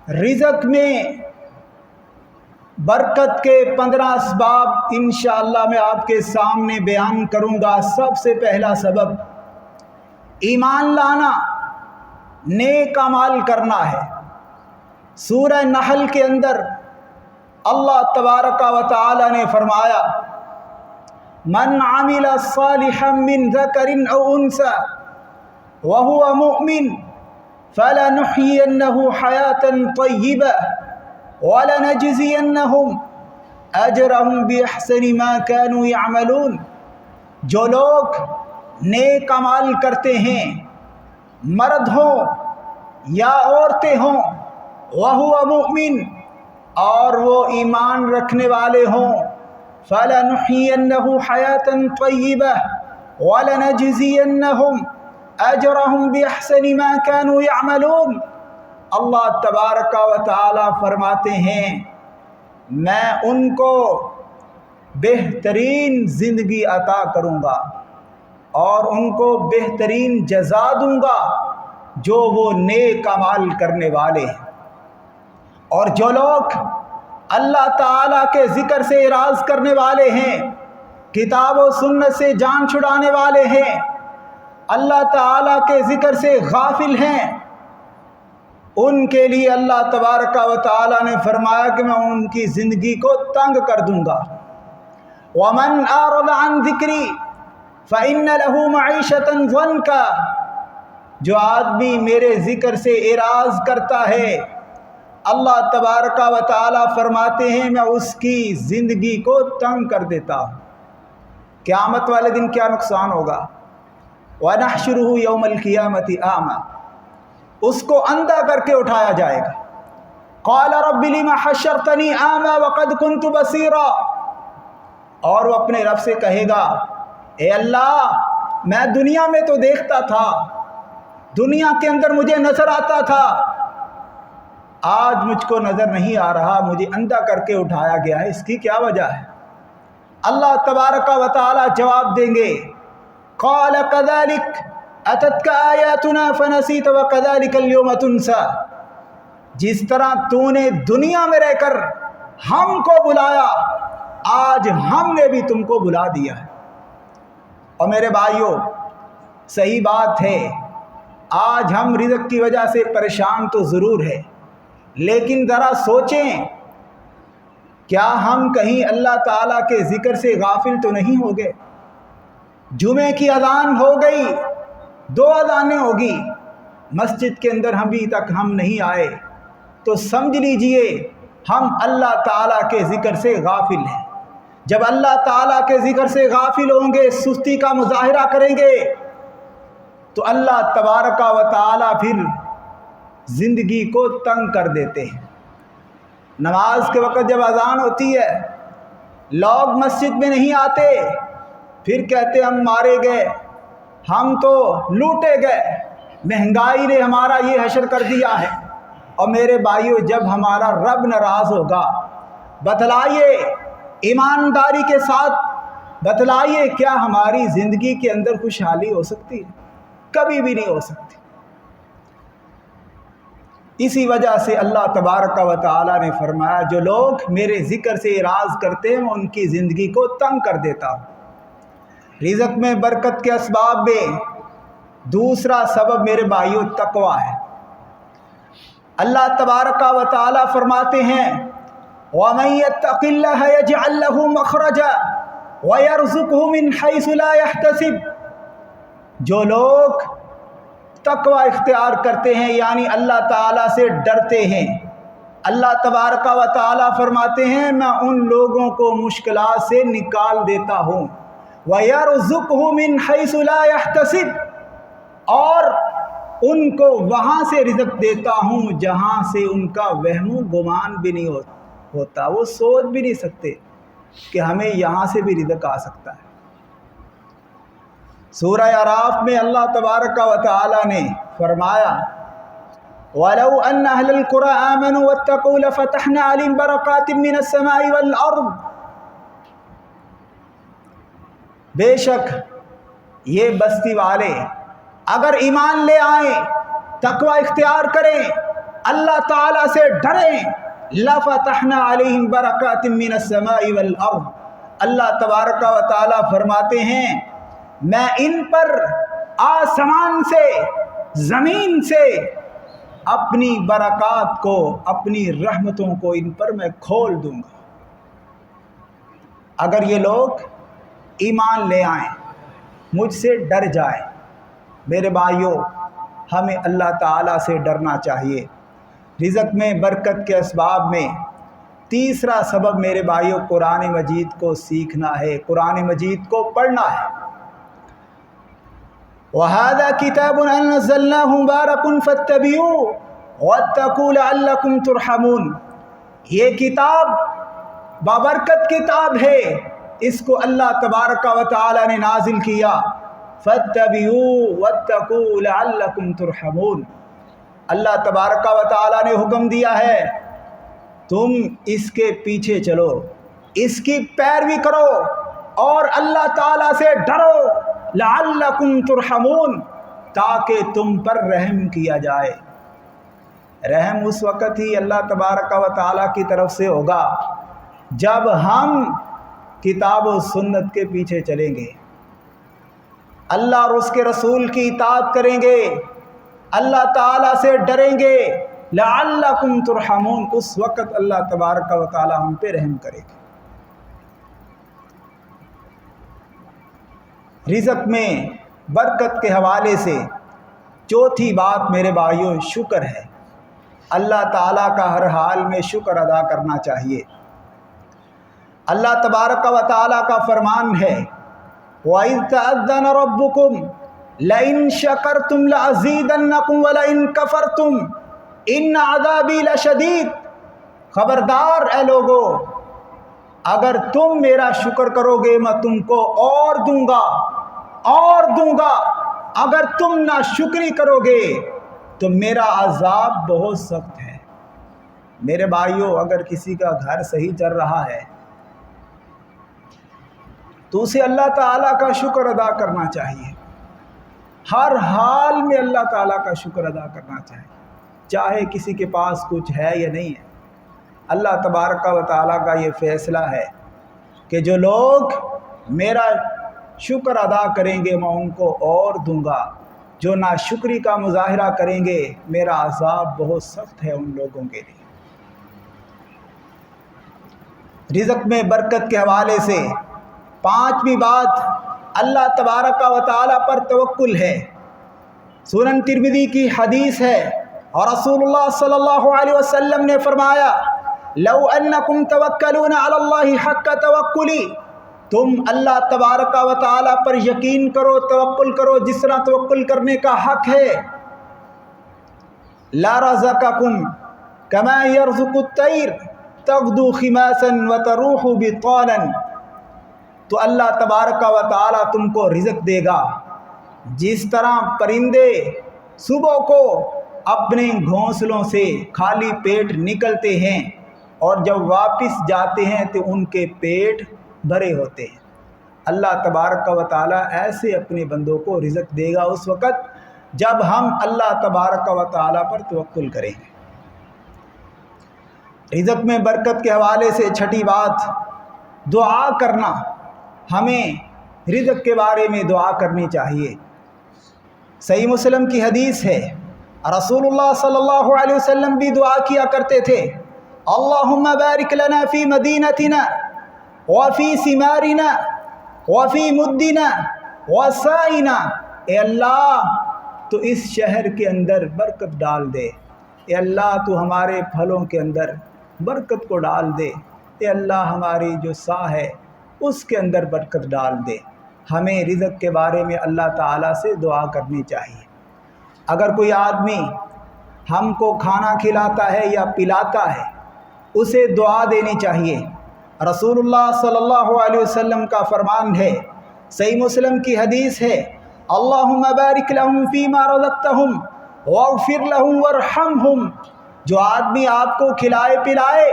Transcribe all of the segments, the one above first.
رزق میں برکت کے 15 اسباب انشاءاللہ میں آپ کے سامنے بیان کروں گا۔ سب سے پہلا سبب ایمان لانا، نیک اعمال کرنا ہے۔ سورہ نحل کے اندر اللہ تبارک و تعالی نے فرمایا، من عمل صالحا من ذکر او انثى وهو مؤمن فلنحيينه حياة طيبة ولنجزينهم اجرهم باحسن ما كانوا يعملون۔ جو لوگ نیک اعمال کرتے ہیں، مرد ہوں یا عورتیں ہوں، وَهُوَ مُؤْمِن، اور وہ ایمان رکھنے والے ہوں، فَلَنُحْيِيَنَّهُ حَيَاةً طَيِّبَةً وَلَنَجْزِيَنَّهُمْ أَجْرَهُمْ بِأَحْسَنِ مَا كَانُوا يَعْمَلُونَ۔ اللہ تبارک و تعالی فرماتے ہیں، میں ان کو بہترین زندگی عطا کروں گا اور ان کو بہترین جزا دوں گا جو وہ نیک اعمال کرنے والے ہیں۔ اور جو لوگ اللہ تعالیٰ کے ذکر سے اعراض کرنے والے ہیں، کتاب و سنت سے جان چھڑانے والے ہیں، اللہ تعالیٰ کے ذکر سے غافل ہیں، ان کے لیے اللہ تبارک و تعالیٰ نے فرمایا کہ میں ان کی زندگی کو تنگ کر دوں گا۔ وَمَنْ أَعْرَضَ عَنْ ذِكْرِي فَإِنَّ لَهُ مَعِيشَةً ضَنْكًا۔ جو آدمی میرے ذکر سے اعراض کرتا ہے، اللہ تبارک و تعالی فرماتے ہیں میں اس کی زندگی کو تنگ کر دیتا ہوں۔ قیامت والے دن کیا نقصان ہوگا؟ وَنَحْشُرُهُ يَوْمَ الْقِيَامَةِ أَعْمَى، اس کو اندھا کر کے اٹھایا جائے گا۔ قَالَ رَبِّ لِمَ حَشَّرْتَنِي أَعْمَى وَقَدْ كُنْتُ بَصِيرًا، اور وہ اپنے رب سے کہے گا، اے اللہ میں دنیا میں تو دیکھتا تھا، دنیا کے اندر مجھے نظر آتا تھا، آج مجھ کو نظر نہیں آ رہا، مجھے اندھا کر کے اٹھایا گیا ہے، اس کی کیا وجہ ہے؟ اللہ تبارک و تعالی جواب دیں گے، قال كذلك اتتك آیاتنا فنسیت وكذلك اليوم تنسى، جس طرح تو نے دنیا میں رہ کر ہم کو بلایا، آج ہم نے بھی تم کو بلا دیا ہے۔ اور میرے بھائیوں، صحیح بات ہے، آج ہم رزق کی وجہ سے پریشان تو ضرور ہے، لیکن ذرا سوچیں، کیا ہم کہیں اللہ تعالیٰ کے ذکر سے غافل تو نہیں ہو گئے؟ جمعے کی اذان ہو گئی، 2 اذانیں ہوگی، مسجد کے اندر ابھی تک ہم نہیں آئے، تو سمجھ لیجئے ہم اللہ تعالیٰ کے ذکر سے غافل ہیں۔ جب اللہ تعالیٰ کے ذکر سے غافل ہوں گے، سستی کا مظاہرہ کریں گے، تو اللہ تبارک و تعالیٰ پھر زندگی کو تنگ کر دیتے ہیں۔ نماز کے وقت جب اذان ہوتی ہے، لوگ مسجد میں نہیں آتے، پھر کہتے ہم مارے گئے، ہم تو لوٹے گئے، مہنگائی نے ہمارا یہ حشر کر دیا ہے۔ اور میرے بھائیوں، جب ہمارا رب ناراض ہوگا، بتلائیے ایمانداری کے ساتھ بتلائیے، کیا ہماری زندگی کے اندر خوشحالی ہو سکتی ہے؟ کبھی بھی نہیں ہو سکتی۔ اسی وجہ سے اللہ تبارک و تعالی نے فرمایا، جو لوگ میرے ذکر سے اعراض کرتے ہیں میں ان کی زندگی کو تنگ کر دیتا ہوں۔ رزق میں برکت کے اسباب میں دوسرا سبب میرے بھائیوں تقویٰ ہے۔ اللہ تبارک و تعالی فرماتے ہیں، وَمَن يَتَّقِ اللَّهَ يَجْعَل لَّهُ مَخْرَجًا وَيَرْزُقْهُ مِنْ حَيْثُ لَا يَحْتَسِبُ، جو لوگ تقویٰ اختیار کرتے ہیں یعنی اللہ تعالیٰ سے ڈرتے ہیں، اللہ تبارک و تعالیٰ فرماتے ہیں میں ان لوگوں کو مشکلات سے نکال دیتا ہوں، وَيَرْزُقْهُ مِنْ حَيْثُ لَا يَحْتَسِبُ، اور ان کو وہاں سے رزق دیتا ہوں جہاں سے ان کا وہم و گمان بھی نہیں ہوتا، وہ سوچ بھی نہیں سکتے کہ ہمیں یہاں سے بھی رزق آ سکتا ہے۔ سورہ اعراف میں اللہ تبارک و تعالی نے فرمایا، وَلَوْ أَنَّ أَهْلَ الْقُرَىٰ آمَنُوا وَاتَّقُوا لَفَتَحْنَا عَلَيْهِمْ بَرَكَاتٍ مِّنَ السَّمَاءِ وَالْأَرْضِ، بے شک یہ بستی والے اگر ایمان لے آئیں، تقوی اختیار کریں، اللہ تعالیٰ سے ڈریں لفتحنا علیہم برکات من السماء والارض، اللہ تبارک و تعالیٰ فرماتے ہیں میں ان پر آسمان سے زمین سے اپنی برکات کو، اپنی رحمتوں کو ان پر میں کھول دوں گا۔ اگر یہ لوگ ایمان لے آئیں، مجھ سے ڈر جائیں، میرے بھائیوں ہمیں اللہ تعالیٰ سے ڈرنا چاہیے۔ رزق میں برکت کے اسباب میں تیسرا سبب میرے بھائیوں قرآن مجید کو سیکھنا ہے، قرآن مجید کو پڑھنا ہے۔ وَهَذَا كِتَابٌ أَنزَلْنَاهُ مُبَارَكٌ فَاتَّبِعُوهُ وَاتَّقُوا لَعَلَّكُمْ تُرْحَمُونَ، یہ کتاب بابرکت کتاب ہے، اس کو اللہ تبارک و تعالی نے نازل کیا۔ فَاتَّبِعُوهُ وَاتَّقُوا لَعَلَّكُمْ تُرْحَمُونَ، اللہ تبارک و تعالی نے حکم دیا ہے تم اس کے پیچھے چلو، اس کی پیروی کرو اور اللہ تعالیٰ سے ڈرو، لعلکم ترحمون، تاکہ تم پر رحم کیا جائے۔ رحم اس وقت ہی اللہ تبارک و تعالیٰ کی طرف سے ہوگا جب ہم کتاب و سنت کے پیچھے چلیں گے، اللہ اور اس کے رسول کی اطاعت کریں گے، اللہ تعالیٰ سے ڈریں گے، لعلکم ترحمون، اس وقت اللہ تبارک و تعالی ہم پہ رحم کرے گا۔ رزق میں برکت کے حوالے سے چوتھی بات میرے بھائیوں شکر ہے۔ اللہ تعالیٰ کا ہر حال میں شکر ادا کرنا چاہیے۔ اللہ تبارک و تعالیٰ کا فرمان ہے وَإِذْ تَأَذَّنَ رَبُّكُمْ لَئِن شَكَرْتُمْ لَأَزِيدَنَّكُمْ وَلَئِن كَفَرْتُمْ إِنَّ عَذَابِي لَشَدِيدٌ، خبردار اے لوگو، اگر تم میرا شکر کرو گے میں تم کو اور دوں گا اور دوں گا، اگر تم نہ شکری کرو گے تو میرا عذاب بہت سخت ہے۔ میرے بھائیوں اگر کسی کا گھر صحیح چل رہا ہے تو اسے اللہ تعالیٰ کا شکر ادا کرنا چاہیے، ہر حال میں اللہ تعالیٰ کا شکر ادا کرنا چاہیے، چاہے کسی کے پاس کچھ ہے یا نہیں ہے۔ اللہ تبارک و تعالیٰ کا یہ فیصلہ ہے کہ جو لوگ میرا شکر ادا کریں گے میں ان کو اور دوں گا، جو ناشکری کا مظاہرہ کریں گے میرا عذاب بہت سخت ہے ان لوگوں کے لیے۔ رزق میں برکت کے حوالے سے پانچویں بات اللہ تبارک و تعالیٰ پر توکل ہے۔ سنن ترمذی کی حدیث ہے اور رسول اللہ صلی اللہ علیہ وسلم نے فرمایا لو انکم توکلون علی اللہ حق توکلی، تم اللہ تبارک و تعالیٰ پر یقین کرو، توکل کرو جس طرح توکل کرنے کا حق ہے، لا رزقکم کما یرزق الطیر تغدو خماسا وتروح بطانا، تو اللہ تبارک و تعالیٰ تم کو رزق دے گا جس طرح پرندے صبح کو اپنے گھونسلوں سے خالی پیٹ نکلتے ہیں اور جب واپس جاتے ہیں تو ان کے پیٹ بھرے ہوتے ہیں۔ اللہ تبارک و تعالیٰ ایسے اپنے بندوں کو رزق دے گا اس وقت جب ہم اللہ تبارک و تعالیٰ پر توکل کریں گے۔ رزق میں برکت کے حوالے سے چھٹی بات دعا کرنا، ہمیں رزق کے بارے میں دعا کرنی چاہیے۔ صحیح مسلم کی حدیث ہے رسول اللہ صلی اللہ علیہ وسلم بھی دعا کیا کرتے تھے اللہم بارک لنا فی مدینتنا وفی ثمارنا وفی مدنا وسائنا، اے اللہ تو اس شہر کے اندر برکت ڈال دے، اے اللہ تو ہمارے پھلوں کے اندر برکت کو ڈال دے، اے اللہ ہماری جو سا ہے اس کے اندر برکت ڈال دے۔ ہمیں رزق کے بارے میں اللہ تعالیٰ سے دعا کرنی چاہیے۔ اگر کوئی آدمی ہم کو کھانا کھلاتا ہے یا پلاتا ہے اسے دعا دینی چاہیے۔ رسول اللہ صلی اللہ علیہ وسلم کا فرمان ہے، صحیح مسلم کی حدیث ہے اللہم بارک لہم فیما رزقتہم واغفر لہم وارحمہم، جو آدمی آپ کو کھلائے پلائے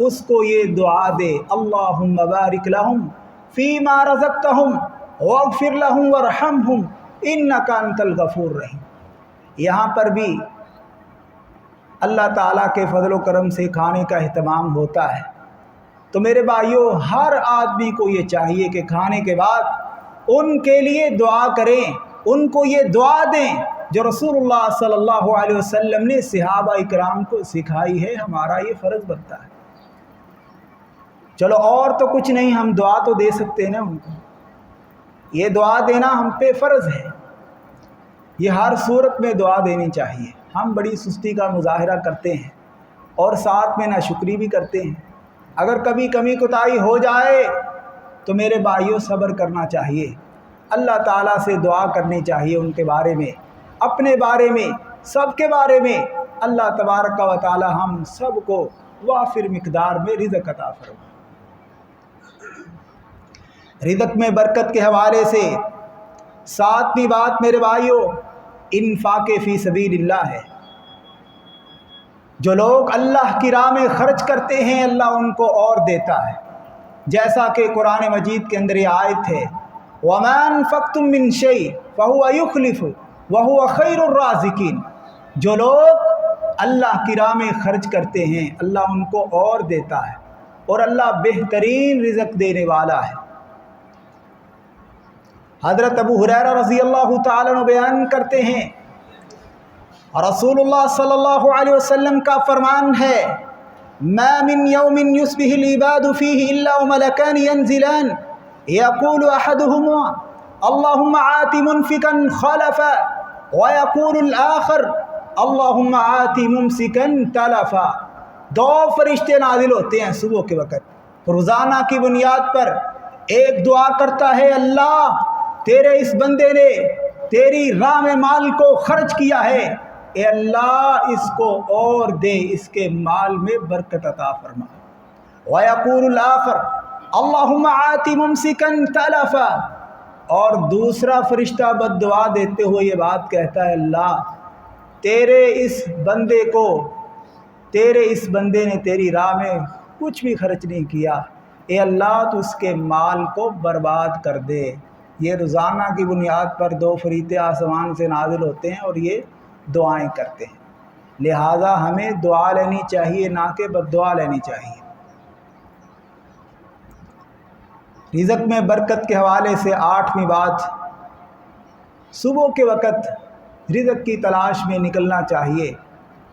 اس کو یہ دعا دے اللہم بارک لہم فیما رزقتہم واغفر لہم وارحمہم انک انت الغفور الرحیم۔ یہاں پر بھی اللہ تعالیٰ کے فضل و کرم سے کھانے کا اہتمام ہوتا ہے۔ تو میرے بھائیوں، ہر آدمی کو یہ چاہیے کہ کھانے کے بعد ان کے لیے دعا کریں، ان کو یہ دعا دیں جو رسول اللہ صلی اللہ علیہ وسلم نے صحابہ اکرام کو سکھائی ہے۔ ہمارا یہ فرض بنتا ہے۔ چلو اور تو کچھ نہیں، ہم دعا تو دے سکتے ہیں نا ان کو، یہ دعا دینا ہم پہ فرض ہے۔ یہ ہر صورت میں دعا دینی چاہیے۔ ہم بڑی سستی کا مظاہرہ کرتے ہیں اور ساتھ میں ناشکری بھی کرتے ہیں۔ اگر کبھی کمی کوتاہی ہو جائے تو میرے بھائیوں صبر کرنا چاہیے، اللہ تعالیٰ سے دعا کرنی چاہیے ان کے بارے میں، اپنے بارے میں، سب کے بارے میں۔ اللہ تبارک و تعالیٰ ہم سب کو وافر مقدار میں رزق عطا فرمائے۔ رزق میں برکت کے حوالے سے ساتویں بات میرے بھائیوں انفاق فی سبیل اللہ ہے۔ جو لوگ اللہ کی راہ میں خرچ کرتے ہیں اللہ ان کو اور دیتا ہے، جیسا کہ قرآن مجید کے اندر یہ آیت ہے وَمَا أَنفَقْتُم مِّن شَيْءٍ فَهُوَ يُخْلِفُهُ وَهُوَ خَيْرُ الرَّازِقِينَ۔ جو لوگ اللہ کی راہ میں خرچ کرتے ہیں اللہ ان کو اور دیتا ہے اور اللہ بہترین رزق دینے والا ہے۔ حضرت ابو ہریرہ رضی اللہ تعالیٰ عنہ بیان کرتے ہیں رسول اللہ صلی اللہ علیہ وسلم کا فرمان ہے ما من یوم یصبح العباد فیہ الا وملکان ینزلان یقول احدہما اللہم آت منفقا خلفا ویقول الآخر اللہم آت ممسکا تلفا۔ دو فرشتے نازل ہوتے ہیں صبح کے وقت، روزانہ کی بنیاد پر ایک دعا کرتا ہے اللہ تیرے اس بندے نے تیری راہ میں مال کو خرچ کیا ہے، اے اللہ اس کو اور دے، اس کے مال میں برکت عطا فرما۔ وَيَقُولُ الْآخَرُ اللَّهُمَّ آتِ مُمْسِكًا تَلَفًا، اور دوسرا فرشتہ بد دعا دیتے ہوئے یہ بات کہتا ہے اللہ تیرے اس بندے نے تیری راہ میں کچھ بھی خرچ نہیں کیا، اے اللہ تو اس کے مال کو برباد کر دے۔ یہ روزانہ کی بنیاد پر دو فرشتے آسمان سے نازل ہوتے ہیں اور یہ دعائیں کرتے ہیں، لہٰذا ہمیں دعا لینی چاہیے نہ کہ بد دعا لینی چاہیے۔ رزق میں برکت کے حوالے سے آٹھویں بات صبح کے وقت رزق کی تلاش میں نکلنا چاہیے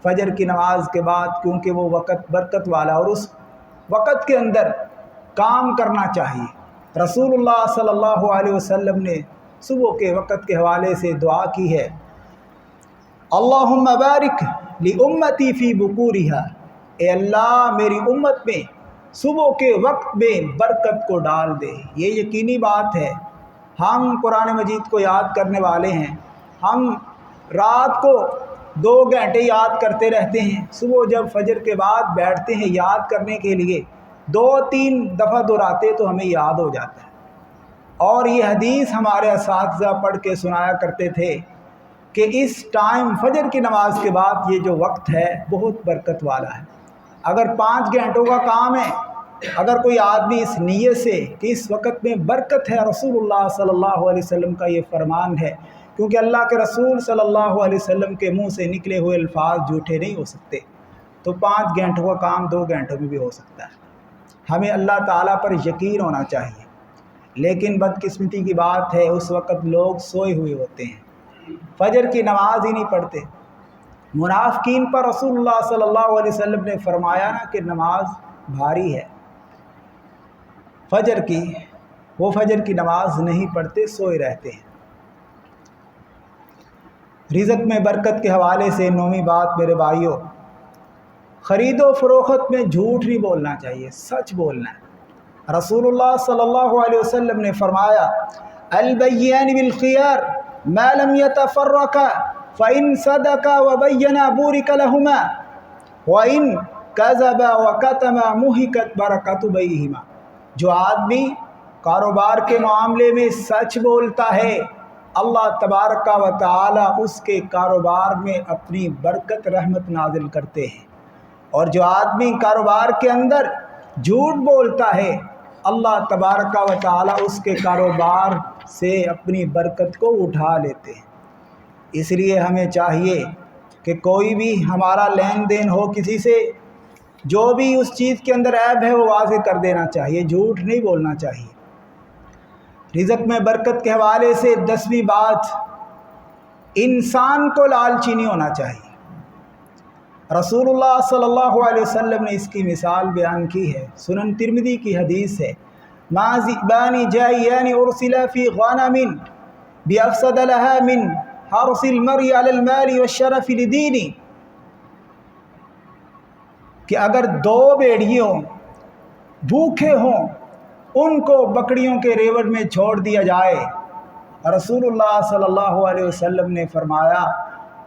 فجر کی نماز کے بعد، کیونکہ وہ وقت برکت والا اور اس وقت کے اندر کام کرنا چاہیے۔ رسول اللہ صلی اللہ علیہ وسلم نے صبح کے وقت کے حوالے سے دعا کی ہے اللہم بارک لامتی فی بکورها، اے اللہ میری امت میں صبح کے وقت میں برکت کو ڈال دے۔ یہ یقینی بات ہے، ہم قرآن مجید کو یاد کرنے والے ہیں، ہم رات کو 2 گھنٹے یاد کرتے رہتے ہیں، صبح جب فجر کے بعد بیٹھتے ہیں یاد کرنے کے لیے 2-3 دفعہ دہراتے تو ہمیں یاد ہو جاتا ہے۔ اور یہ حدیث ہمارے اساتذہ پڑھ کے سنایا کرتے تھے کہ اس ٹائم فجر کی نماز کے بعد یہ جو وقت ہے بہت برکت والا ہے۔ اگر 5 گھنٹوں کا کام ہے، اگر کوئی آدمی اس نیت سے کہ اس وقت میں برکت ہے، رسول اللہ صلی اللہ علیہ وسلم کا یہ فرمان ہے، کیونکہ اللہ کے رسول صلی اللہ علیہ وسلم کے منہ سے نکلے ہوئے الفاظ جھوٹے نہیں ہو سکتے، تو 5 گھنٹوں کا کام 2 گھنٹوں میں بھی ہو سکتا ہے۔ ہمیں اللہ تعالیٰ پر یقین ہونا چاہیے، لیکن بدقسمتی کی بات ہے اس وقت لوگ سوئے ہوئے ہوتے ہیں، فجر کی نماز ہی نہیں پڑھتے۔ منافقین پر رسول اللہ صلی اللہ علیہ وسلم نے فرمایا نا کہ نماز بھاری ہے فجر کی، وہ فجر کی نماز نہیں پڑھتے، سوئے رہتے ہیں۔ رزق میں برکت کے حوالے سے 9ویں بات میرے بھائیوں، خرید و فروخت میں جھوٹ نہیں بولنا چاہیے، سچ بولنا ہے۔ رسول اللہ صلی اللہ علیہ وسلم نے فرمایا البیعان بالخیار ما لم یتفرقا فإن صدقا وبینا بورک لہما وإن کذبا وکتما محقت برکت بیعہما۔ جو آدمی کاروبار کے معاملے میں سچ بولتا ہے اللہ تبارک و تعالی اس کے کاروبار میں اپنی برکت رحمت نازل کرتے ہیں، اور جو آدمی کاروبار کے اندر جھوٹ بولتا ہے اللہ تبارک و تعالی اس کے کاروبار سے اپنی برکت کو اٹھا لیتے ہیں۔ اس لیے ہمیں چاہیے کہ کوئی بھی ہمارا لین دین ہو کسی سے، جو بھی اس چیز کے اندر عیب ہے وہ واضح کر دینا چاہیے، جھوٹ نہیں بولنا چاہیے۔ رزق میں برکت کے حوالے سے 10ویں بات، انسان کو لالچی نہیں ہونا چاہیے۔ رسول اللہ صلی اللہ علیہ وسلم نے اس کی مثال بیان کی ہے، سنن ترمذی کی حدیث ہے، ما ذئبان جائعان ارسلا فی غنم بافسد لها من حرص المرء علی المال والشرف لدینہ، کہ اگر 2 بھیڑیوں بھوکے ہوں ان کو بکریوں کے ریوڑ میں چھوڑ دیا جائے، رسول اللہ صلی اللہ علیہ وسلم نے فرمایا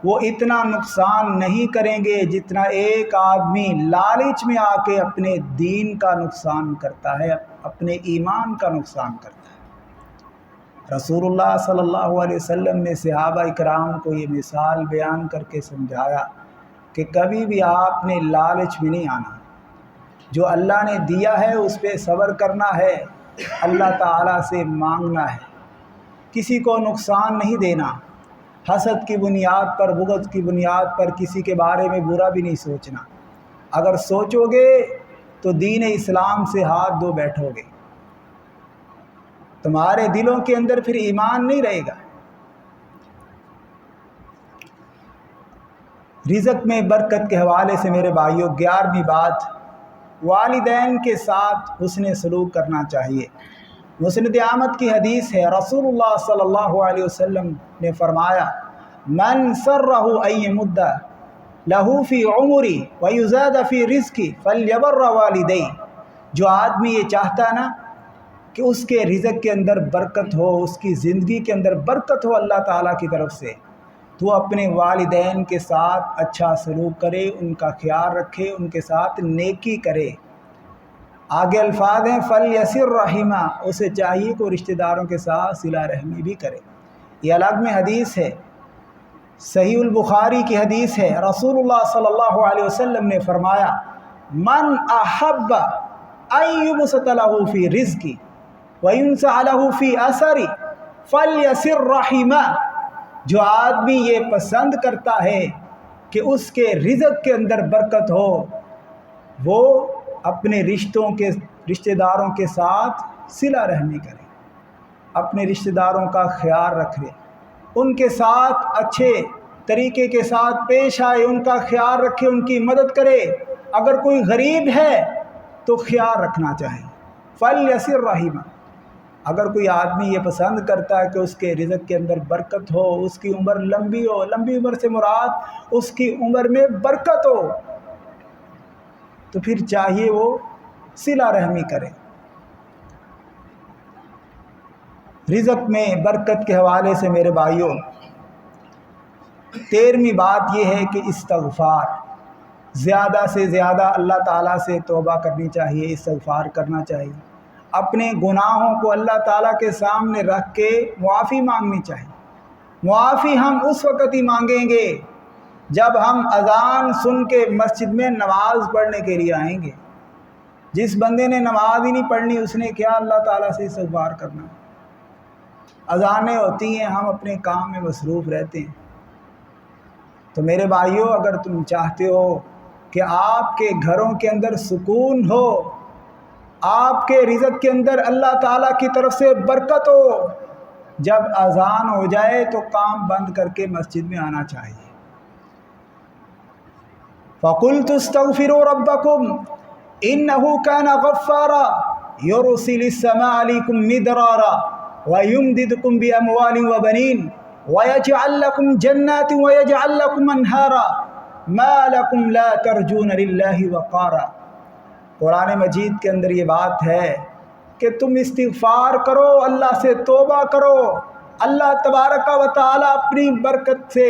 وہ اتنا نقصان نہیں کریں گے جتنا ایک آدمی لالچ میں آ کے اپنے دین کا نقصان کرتا ہے، اپنے ایمان کا نقصان کرتا ہے۔ رسول اللہ صلی اللہ علیہ وسلم نے صحابہ اکرام کو یہ مثال بیان کر کے سمجھایا کہ کبھی بھی آپ نے لالچ میں نہیں آنا، جو اللہ نے دیا ہے اس پہ صبر کرنا ہے، اللہ تعالیٰ سے مانگنا ہے، کسی کو نقصان نہیں دینا، حسد کی بنیاد پر، بغض کی بنیاد پر کسی کے بارے میں برا بھی نہیں سوچنا۔ اگر سوچو گے تو دین اسلام سے ہاتھ دھو بیٹھو گے، تمہارے دلوں کے اندر پھر ایمان نہیں رہے گا۔ رزق میں برکت کے حوالے سے میرے بھائیوں 11ویں بات، والدین کے ساتھ حسن سلوک کرنا چاہیے۔ مسند احمد کی حدیث ہے، رسول اللہ صلی اللہ علیہ وسلم نے فرمایا من سرہ ان یمد لہ فی عمری ویزاد فی رزقی فلیبر والدیہ، جو آدمی یہ چاہتا نا کہ اس کے رزق کے اندر برکت ہو، اس کی زندگی کے اندر برکت ہو اللہ تعالیٰ کی طرف سے، تو اپنے والدین کے ساتھ اچھا سلوک کرے، ان کا خیال رکھے، ان کے ساتھ نیکی کرے۔ آگے الفاظ ہیں فَلْيَصِلْ رَحِمَ، اسے چاہیے کہ رشتہ داروں کے ساتھ صلہ رحمی بھی کرے۔ یہ الگ میں حدیث ہے، صحیح البخاری کی حدیث ہے، رسول اللہ صلی اللہ علیہ وسلم نے فرمایا من احب ان یبسط لہ فی رزقی وینسع لہ فی اثری فلیصل رحمہ، جو آدمی یہ پسند کرتا ہے کہ اس کے رزق کے اندر برکت ہو، وہ اپنے رشتہ داروں کے ساتھ صلہ رحمی کرے، اپنے رشتہ داروں کا خیال رکھے، ان کے ساتھ اچھے طریقے کے ساتھ پیش آئے، ان کا خیال رکھے، ان کی مدد کرے۔ اگر کوئی غریب ہے تو خیال رکھنا چاہیے، فَلْيَصِلْ رَحِمَ۔ اگر کوئی آدمی یہ پسند کرتا ہے کہ اس کے رزق کے اندر برکت ہو، اس کی عمر لمبی ہو، لمبی عمر سے مراد اس کی عمر میں برکت ہو، تو پھر چاہیے وہ صلہ رحمی کرے۔ رزق میں برکت کے حوالے سے میرے بھائیوں 13ویں بات یہ ہے کہ استغفار، زیادہ سے زیادہ اللہ تعالیٰ سے توبہ کرنی چاہیے، استغفار کرنا چاہیے، اپنے گناہوں کو اللہ تعالیٰ کے سامنے رکھ کے معافی مانگنی چاہیے۔ معافی ہم اس وقت ہی مانگیں گے جب ہم اذان سن کے مسجد میں نماز پڑھنے کے لیے آئیں گے۔ جس بندے نے نماز ہی نہیں پڑھنی اس نے کیا اللہ تعالیٰ سے استغفار کرنا؟ اذانیں ہوتی ہیں، ہم اپنے کام میں مصروف رہتے ہیں۔ تو میرے بھائیوں، اگر تم چاہتے ہو کہ آپ کے گھروں کے اندر سکون ہو، آپ کے رزق کے اندر اللہ تعالیٰ کی طرف سے برکت ہو، جب اذان ہو جائے تو کام بند کر کے مسجد میں آنا چاہیے۔ فَقُلْتُ اسْتَغْفِرُوا رَبَّكُمْ إِنَّهُ كَانَ غَفَّارًا يُرْسِلِ السَّمَاءَ عَلَيْكُمْ مِدْرَارًا وَيُمْدِدْكُمْ بِأَمْوَالٍ وَبَنِينَ وَيَجْعَلْ لَكُمْ جَنَّاتٍ وَيَجْعَلْ لَكُمْ أَنْهَارًا مَا لَكُمْ لَا تَرْجُونَ لِلَّهِ وَقَارًا۔ قرآن مجید کے اندر یہ بات ہے کہ تم استغفار کرو، اللہ سے توبہ کرو، اللہ تبارک و تعالیٰ اپنی برکت سے،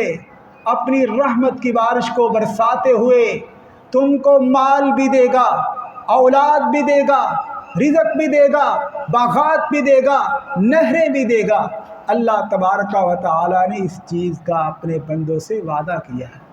اپنی رحمت کی بارش کو برساتے ہوئے تم کو مال بھی دے گا، اولاد بھی دے گا، رزق بھی دے گا، باغات بھی دے گا، نہریں بھی دے گا۔ اللہ تبارک و تعالیٰ نے اس چیز کا اپنے بندوں سے وعدہ کیا ہے۔